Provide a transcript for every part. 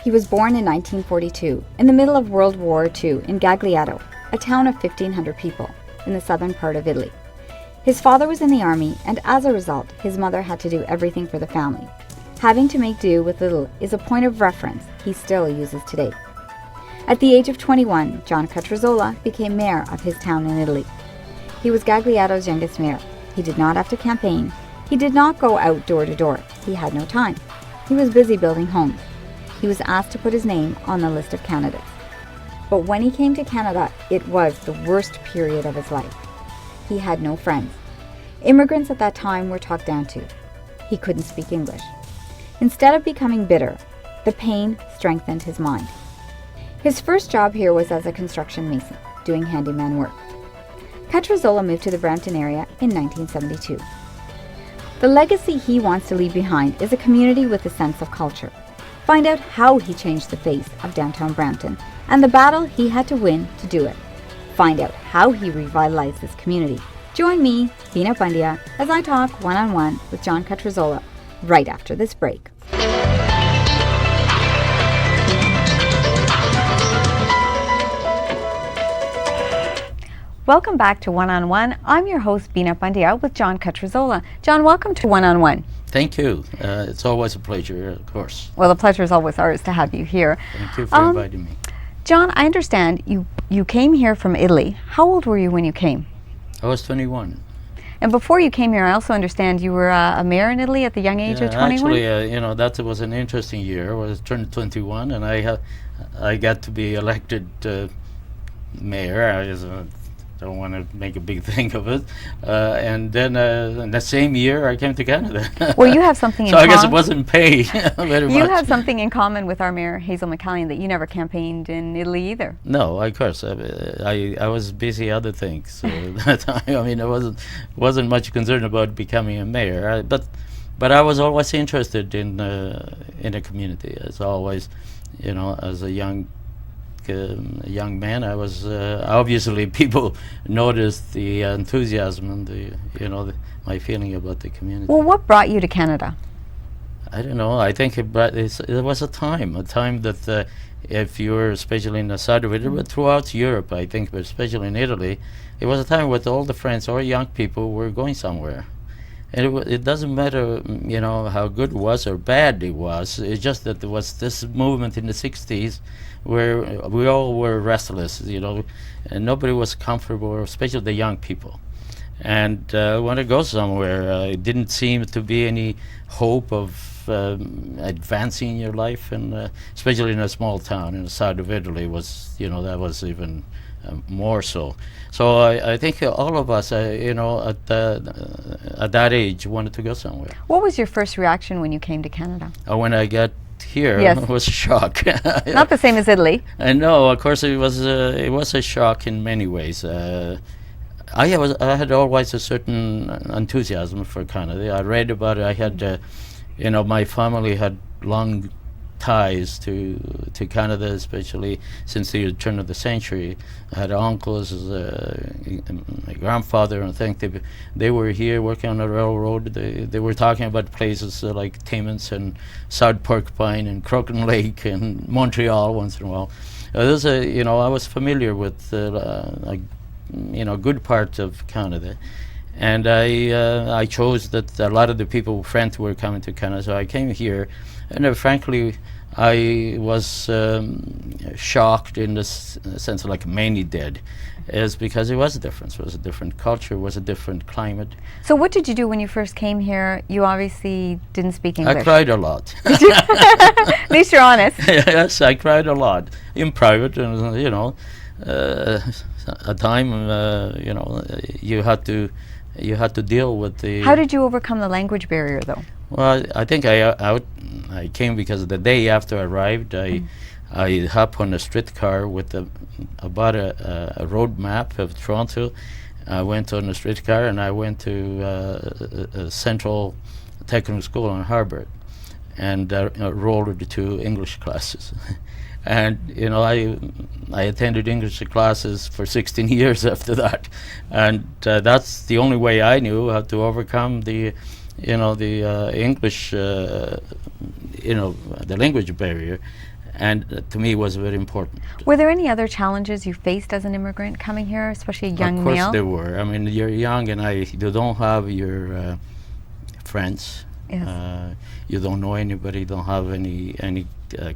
He was born in 1942, in the middle of World War II in Gagliato, a town of 1,500 people, in the southern part of Italy. His father was in the army, and as a result, his mother had to do everything for the family. Having to make do with little is a point of reference he still uses today. At the age of 21, John Cutruzzola became mayor of his town in Italy. He was Gagliato's youngest mayor. He did not have to campaign. He did not go out door to door. He had no time. He was busy building homes. He was asked to put his name on the list of candidates. But when he came to Canada, it was the worst period of his life. He had no friends. Immigrants at that time were talked down to. He couldn't speak English. Instead of becoming bitter, the pain strengthened his mind. His first job here was as a construction mason, doing handyman work. Cutruzzola moved to the Brampton area in 1972. The legacy he wants to leave behind is a community with a sense of culture. Find out how he changed the face of downtown Brampton and the battle he had to win to do it. Find out how he revitalized this community. Join me, Bina Pandya, as I talk one-on-one with John Cutruzzola right after this break. Welcome back to One-on-One. I'm your host, Bina Pandya, with John Cutruzzola. John, welcome to One-on-One. Thank you. It's always a pleasure, of course. Well, the pleasure is always ours to have you here. Thank you for inviting me. John, I understand you came here from Italy. How old were you when you came? I was 21. And before you came here, I also understand you were a mayor in Italy at the young age of 21? Actually, that was an interesting year. I was turned 21, and I got to be elected mayor. I don't want to make a big thing of it. And then in the same year, I came to Canada. Well, you have something in so common. I guess it wasn't paid very much. You have something in common with our mayor, Hazel McCallion, that you never campaigned in Italy either. No, of course. I was busy other things. So that time, I wasn't much concerned about becoming a mayor. But I was always interested in the community. As always, as a young man, I was obviously people noticed the enthusiasm and my feeling about the community. Well, what brought you to Canada? I don't know. I think it was a time that if you were especially in the south of Italy, but throughout Europe, I think, but especially in Italy, it was a time when all the friends or young people were going somewhere. And it doesn't matter, how good it was or bad it was. It's just that there was this movement in the 60s where we all were restless, and nobody was comfortable, especially the young people. And when to go somewhere, it didn't seem to be any hope of advancing your life, and especially in a small town in the south of Italy that was even more so. So I think all of us, at that age, wanted to go somewhere. What was your first reaction when you came to Canada? When I got here, yes. It was a shock. Not the same as Italy. No, of course it was a shock in many ways. I had always a certain enthusiasm for Canada. I read about it. I had, my family had long ties to Canada, especially since the turn of the century. I had uncles, my grandfather, and I think they were here working on the railroad. They were talking about places like Timmins and South Porcupine and Croton Lake and Montreal once in a while. I was familiar with a good part of Canada. And I chose that a lot of the people, friends, were coming to Canada, so I came here. And frankly, I was shocked in the sense of like many did, is because it was a difference. It was a different culture, it was a different climate. So what did you do when you first came here? You obviously didn't speak English. I cried a lot. At least you're honest. Yes, I cried a lot in private, and a time, you had to deal with the. How did you overcome the language barrier, though? Well, I think I came because the day after I arrived, I hopped on a streetcar with about a road map of Toronto. I went on a streetcar and I went to a Central Technical School in Harvard, and enrolled into English classes. And I attended English classes for 16 years after that, and that's the only way I knew how to overcome the English, the language barrier. and to me was very important. Were there any other challenges you faced as an immigrant coming here, especially a young Of course male? there were. I mean, you're young, and you don't have your friends. Yes. You don't know anybody. Don't have any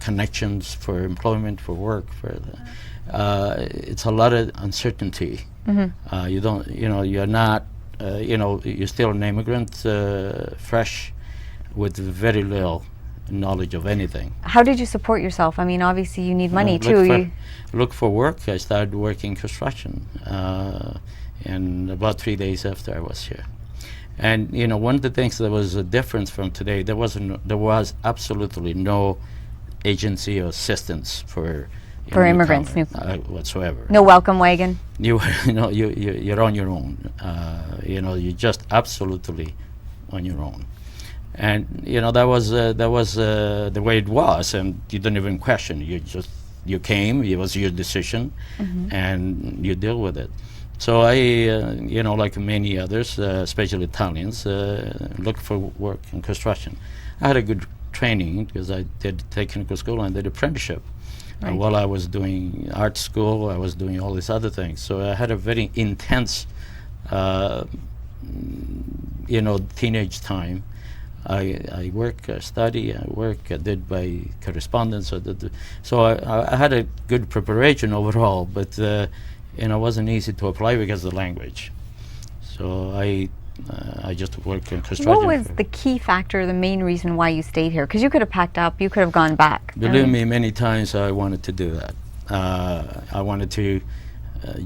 connections for employment, for work. It's a lot of uncertainty. You don't. You're not. You're still an immigrant, fresh, with very little knowledge of anything. How did you support yourself? I mean, obviously you need money too. Look for work. I started working construction, and about 3 days after I was here. And one of the things that was a difference from today, there was absolutely no agency or assistance for immigrants whatsoever. No welcome wagon. You're on your own. You're just absolutely on your own. And that was the way it was, and you don't even question. You came. It was your decision, and you deal with it. So I, like many others, especially Italians, looked for work in construction. I had a good training because I did technical school and did apprenticeship. Right. While I was doing art school, I was doing all these other things. So I had a very intense, teenage time. I work, I study, I work. I did by correspondence. So I had a good preparation overall, but it wasn't easy to apply because of the language. So I just worked in construction. What was the key factor, the main reason why you stayed here? Because you could have packed up, you could have gone back. Believe me, many times I wanted to do that. I wanted to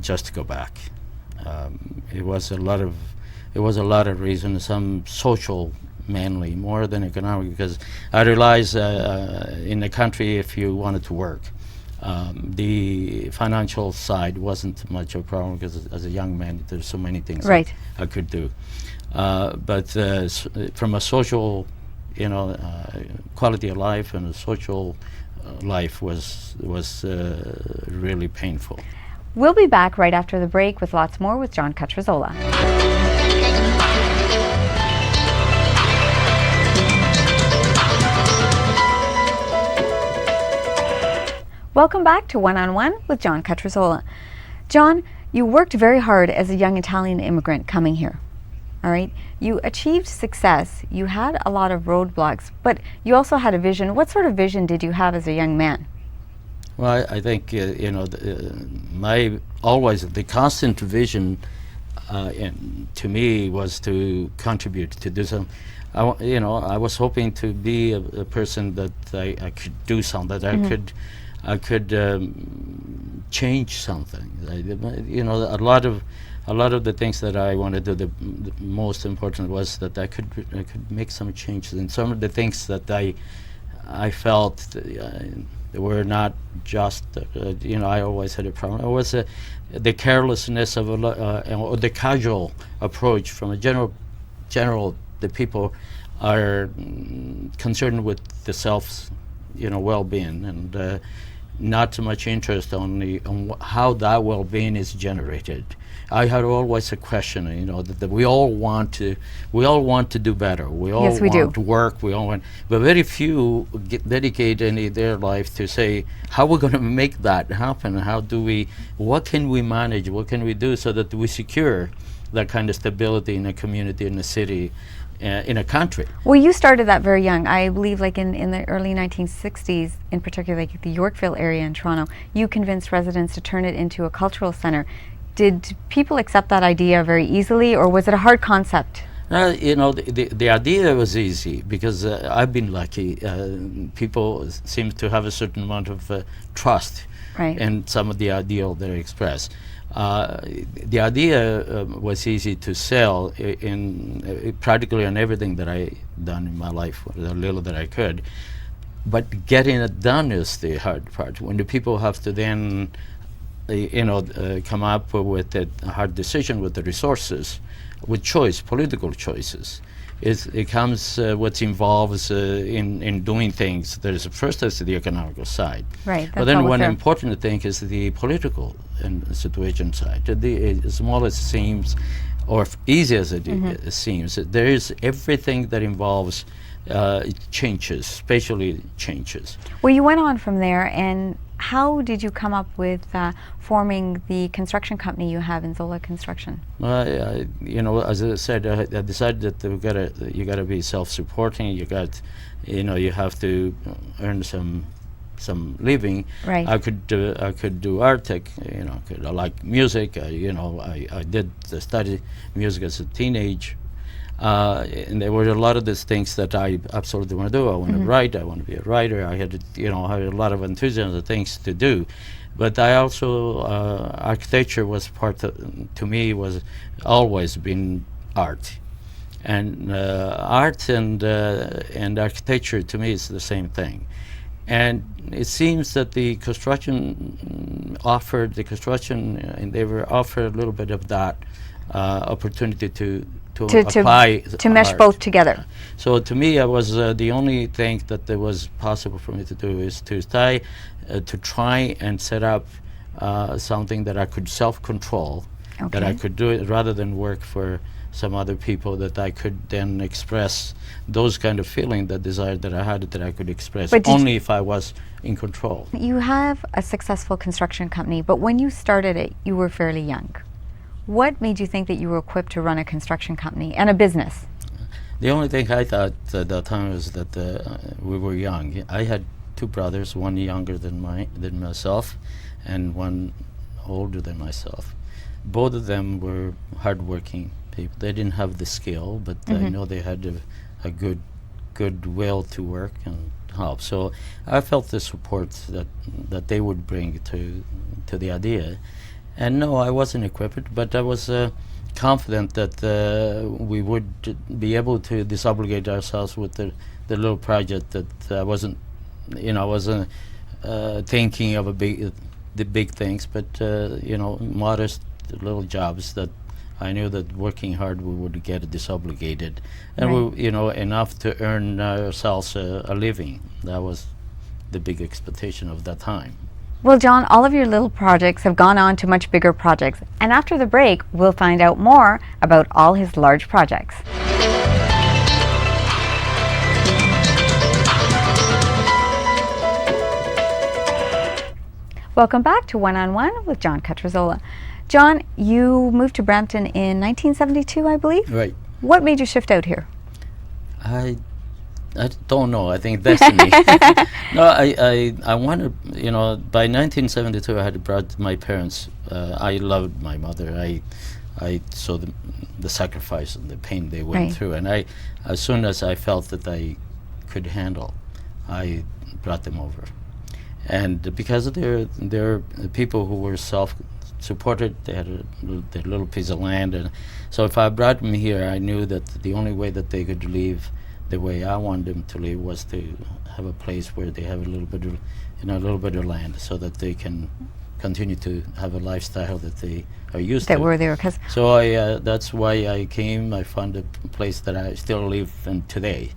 just go back. It was a lot of reasons, some social, mainly, more than economic, because I realized in the country, if you wanted to work, the financial side wasn't much of a problem, because as a young man, there's so many things right. I could do. But from a social, quality of life and a social life was really painful. We'll be back right after the break with lots more with John Cutruzzola. Welcome back to One-on-One with John Cutruzzola. John, you worked very hard as a young Italian immigrant coming here. All right? You achieved success. You had a lot of roadblocks, but you also had a vision. What sort of vision did you have as a young man? Well, I think, the constant vision to me was to contribute, to do some. I was hoping to be a person that I could do something, that I could change something. A lot of the things that I wanted to do, the most important was that I could make some changes. And some of the things that I felt they were not just, I always had a problem. It was the carelessness of or the casual approach from a general. The people are concerned with the self's, well-being, and not so much interest on how that well-being is generated. I had always a question, that we all want to do better. We all want to work. We all want, but very few dedicate any of their life to say how we're going to make that happen. What can we manage? What can we do so that we secure that kind of stability in a community, in a city, in a country? Well, you started that very young. I believe like in the early 1960s, in particular like the Yorkville area in Toronto, you convinced residents to turn it into a cultural center. Did people accept that idea very easily, or was it a hard concept? The idea was easy because I've been lucky. People seem to have a certain amount of trust in some of the ideal they express. The idea was easy to sell in practically on everything that I done in my life, the little that I could. But getting it done is the hard part. When the people have to then, come up with a hard decision with the resources, with political choices. It comes what involves in doing things. There's the economical side, right? But then one important thing is the political and situation side. As small as it seems, or easy as it seems, there is everything that involves it changes, spatially changes. Well, you went on from there, and how did you come up with forming the construction company you have in Zola Construction? As I said, I decided that you gotta be self-supporting. You have to earn some living. Right. I could do art. I like music. I did study music as a teenage. And there were a lot of these things that I absolutely want to do. I want to write. I want to be a writer. I had a lot of enthusiasm, things to do. But I also architecture was to me was always been art, and art and architecture to me is the same thing. And it seems that the construction endeavor offered a little bit of that opportunity to apply to mesh art. both together. So to me, I was the only thing that there was possible for me to do is to try and set up something that I could self-control, that I could do it rather than work for some other people, that I could then express those kind of feeling, that desire that I had, that I could express only if I was in control. You have a successful construction company, but when you started it, you were fairly young. What made you think that you were equipped to run a construction company and a business? The only thing I thought at that time was that we were young. I had two brothers, one younger than myself, and one older than myself. Both of them were hardworking people. They didn't have the skill, but I know they had a good will to work and help. So I felt the support that they would bring to the idea. And no, I wasn't equipped, but I was confident that we would be able to disobligate ourselves with the little project that I wasn't thinking of the big things, but modest little jobs that I knew that working hard we would get disobligated, and we, enough to earn ourselves a living. That was the big expectation of that time. Well, John, all of your little projects have gone on to much bigger projects, and after the break, we'll find out more about all his large projects. Welcome back to One-on-One with John Cutruzzola. John, you moved to Brampton in 1972, I believe? Right. What made you shift out here? I don't know. I think destiny. No, I wanted, by 1972 I had brought my parents. I loved my mother. I saw the sacrifice and the pain they went through, and as soon as I felt that I could handle, I brought them over. And because they're people who were self-supported, they had their little piece of land, and so if I brought them here, I knew that the only way that they could live the way I wanted them to live was to have a place where they have a little bit of land, so that they can continue to have a lifestyle that they are used to. That were there, because so that's why I came. I found a place that I still live in today,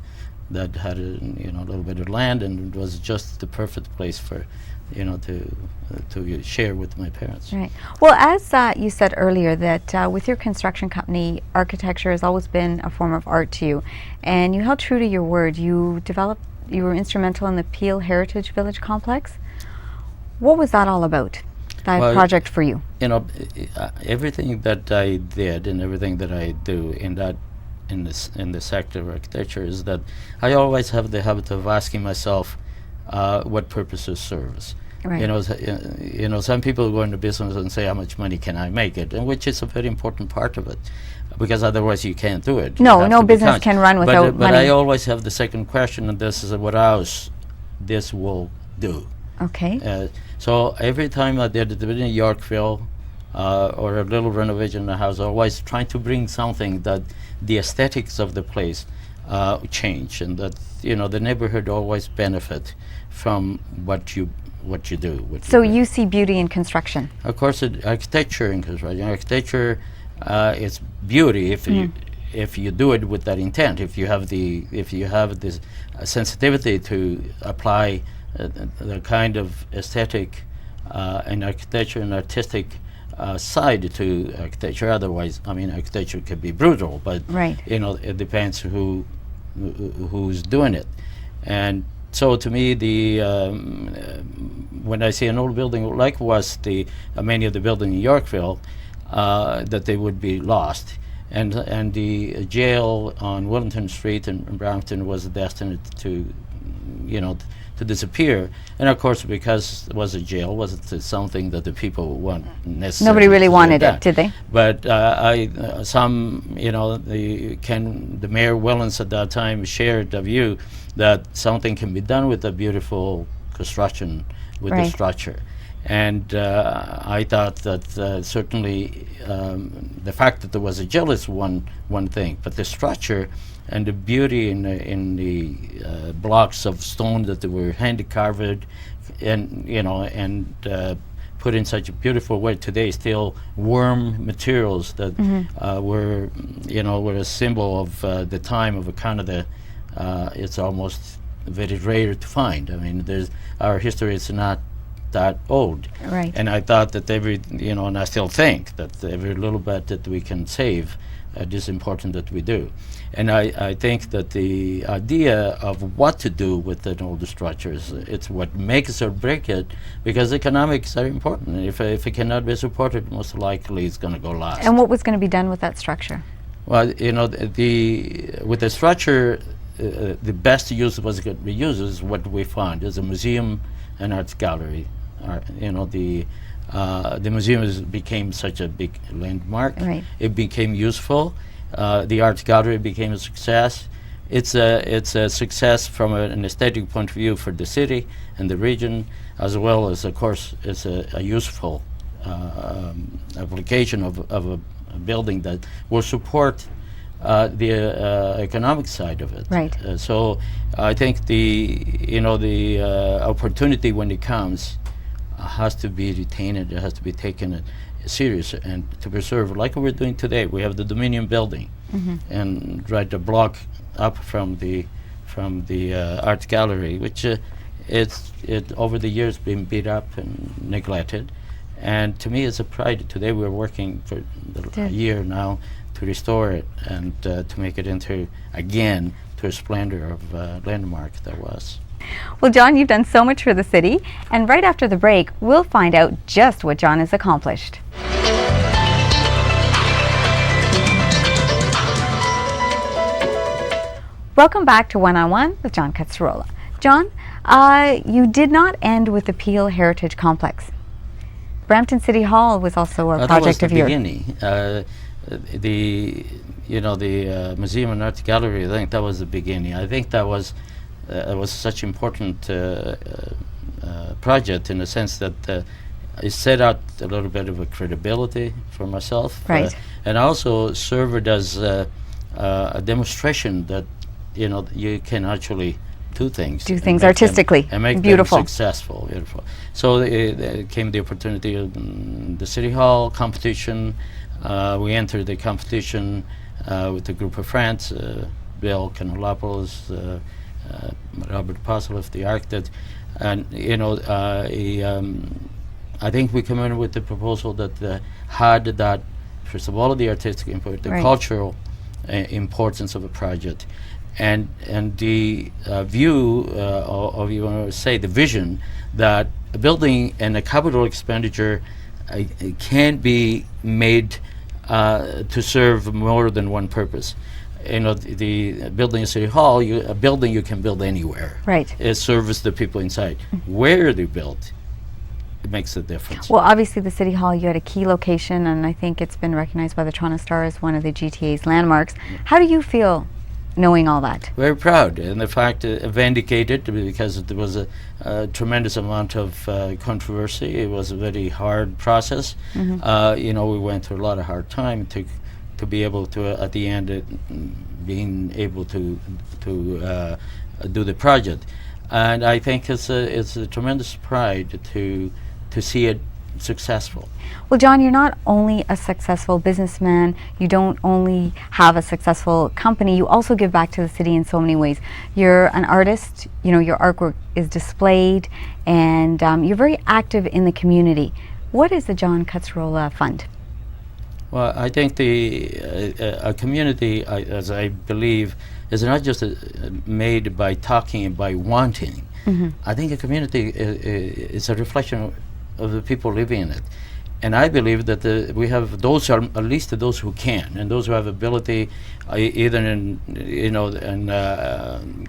that had a little bit of land, and it was just the perfect place for to share with my parents. Right. Well, as you said earlier, that with your construction company, architecture has always been a form of art to you, and you held true to your word. You were instrumental in the Peel Heritage Village complex. What was that all about, that project for you? Everything that I did and everything that I do in the sector of architecture is that I always have the habit of asking myself what purposes serves. Right. Some people go into business and say, how much money can I make it, and which is a very important part of it, because otherwise you can't do it. No business can run without money. But I always have the second question, and this is what else this will do. Okay. So every time I did it in Yorkville or a little renovation in the house, I was always trying to bring something that the aesthetics of the place change, and that the neighborhood always benefit from what you do. So you see beauty in construction. Of course, architecture in construction. Architecture is beauty if you do it with that intent. If you have this sensitivity to apply the kind of aesthetic and architecture and artistic side to architecture. Otherwise, architecture can be brutal, but it depends who who's doing it. And so to me, when I see an old building like was many of the buildings in Yorkville, that they would be lost. And the jail on Wellington Street in Brampton was destined to, to disappear. And of course, because it was a jail, wasn't something that the people want necessarily. Nobody really wanted it, did they? But the Mayor Wellens at that time shared the view that something can be done with a beautiful construction, with the structure. And I thought that certainly the fact that there was a jail is one thing, but the structure and the beauty in the blocks of stone that they were hand carved, and put in such a beautiful way today, still warm materials that were a symbol of the time of Canada. It's almost very rare to find. I mean, our history is not that old. Right. And I thought that and I still think that every little bit that we can save, it is important that we do. And I think that the idea of what to do with an older structures, it's what makes or break it, because economics are important. If it cannot be supported, most likely it's going to go last. And what was going to be done with that structure? Well, with the structure, the best use was going to be used is what we found as a museum and arts gallery. The museum became such a big landmark. Right. It became useful. The art gallery became a success. It's a success from an aesthetic point of view for the city and the region, as well as, of course, it's a useful application of a building that will support the economic side of it. Right. So I think the opportunity when it comes has to be retained. It has to be taken serious and to preserve, like we're doing today. We have the Dominion building, and right a block up from the art gallery, which it's over the years been beat up and neglected. And to me, it's a pride. Today we're working for a year now to restore it and to make it into, again, to a splendor of landmark that was. Well, John, you've done so much for the city, and right after the break, we'll find out just what John has accomplished. Welcome back to One-on-One with John Cutruzzola. John, you did not end with the Peel Heritage Complex. Brampton City Hall was also a project of yours. That was the beginning. The Museum and Art Gallery, I think that was the beginning. I think that was such important project in the sense that it set out a little bit of a credibility for myself. Right. And also served as a demonstration that, you can actually do things artistically and make beautiful. them successful. Beautiful. So it came the opportunity of the City Hall competition. We entered the competition with a group of friends, Bill Canolopoulos, Robert Posleff, the architect, and I think we came in with the proposal that had that, first of all, the artistic input, the cultural importance of a project, and the view of the vision that a building and a capital expenditure can be made to serve more than one purpose. The building in City Hall, a building you can build anywhere. Right. It serves the people inside. Where they built, it makes a difference. Well, obviously the City Hall, you had a key location, and I think it's been recognized by the Toronto Star as one of the GTA's landmarks. How do you feel knowing all that? Very proud, and the fact vindicated, because there was a tremendous amount of controversy. It was a very hard process. We went through a lot of hard time to be able to, at the end, being able to do the project. And I think it's a tremendous pride to see it successful. Well, John, you're not only a successful businessman, you don't only have a successful company, you also give back to the city in so many ways. You're an artist, your artwork is displayed, and you're very active in the community. What is the John Cutruzzola Fund? Well, I think a community, as I believe, is not just made by talking and by wanting. I think a community is a reflection of the people living in it. And I believe that we have those are at least those who can, and those who have ability, either in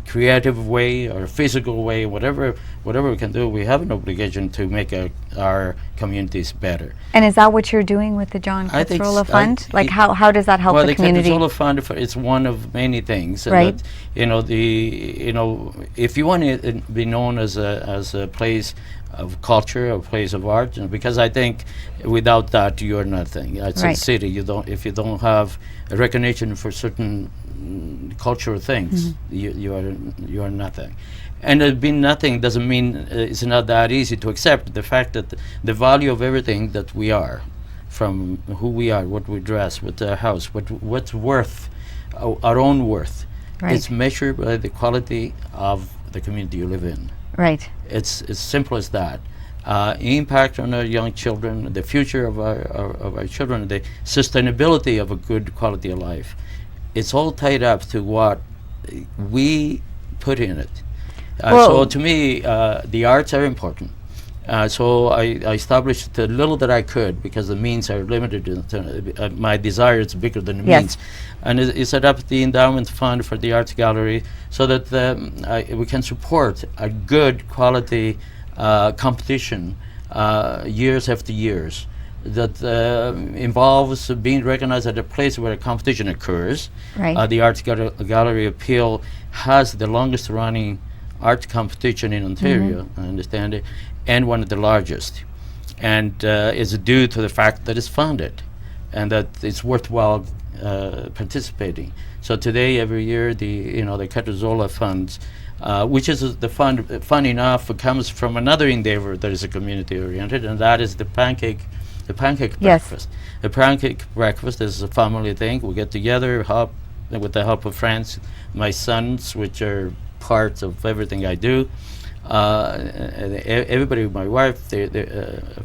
creative way or physical way, whatever we can do. We have an obligation to make our communities better. And is that what you're doing with the John Cutruzzola Fund? How does that help the community? Well, the Cutruzzola Fund is one of many things. Right. That, if you want to be known as a place of culture, a place of art, because I think without that you're nothing. It's a city. If you don't have a recognition for certain cultural things, you are nothing. And being nothing doesn't mean it's not that easy to accept the fact that the value of everything that we are, from who we are, what we dress, what our house, what's worth, our own worth, it's measured by the quality of the community you live in. Right. It's as simple as that. Impact on our young children, the future of our children, the sustainability of a good quality of life. It's all tied up to what we put in it. So to me, the arts are important. So I established the little that I could, because the means are limited. My desire is bigger than the means. And I set up the endowment fund for the arts gallery so that we can support a good quality competition years after years that involves being recognized at a place where a competition occurs. Right. The Arts Gallery Appeal has the longest running art competition in Ontario, I understand it, and one of the largest. And it's due to the fact that it's funded and that it's worthwhile participating. So today, every year, the Cutruzzola funds, which is the fund, funny enough, comes from another endeavor that is a community-oriented, and that is the pancake breakfast. The pancake breakfast is a family thing. We get together, with the help of friends, my sons, which are parts of everything I do. Everybody, my wife,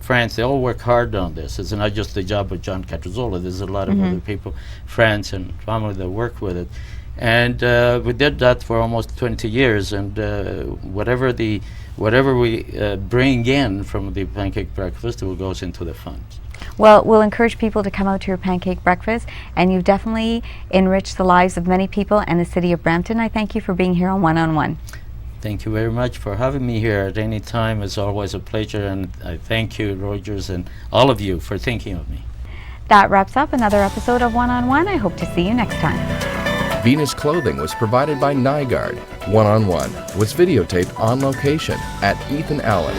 friends, they all work hard on this. It's not just the job of John Cutruzzola. There's a lot of other people, friends and family that work with it. And we did that for almost 20 years. And whatever we bring in from the pancake breakfast, it goes into the fund. Well, we'll encourage people to come out to your pancake breakfast, and you've definitely enriched the lives of many people and the city of Brampton. I thank you for being here on One on One. Thank you very much for having me here at any time. It's always a pleasure, and I thank you, Rogers, and all of you for thinking of me. That wraps up another episode of One on One. I hope to see you next time. Venus Clothing was provided by Nygaard. One on One was videotaped on location at Ethan Allen.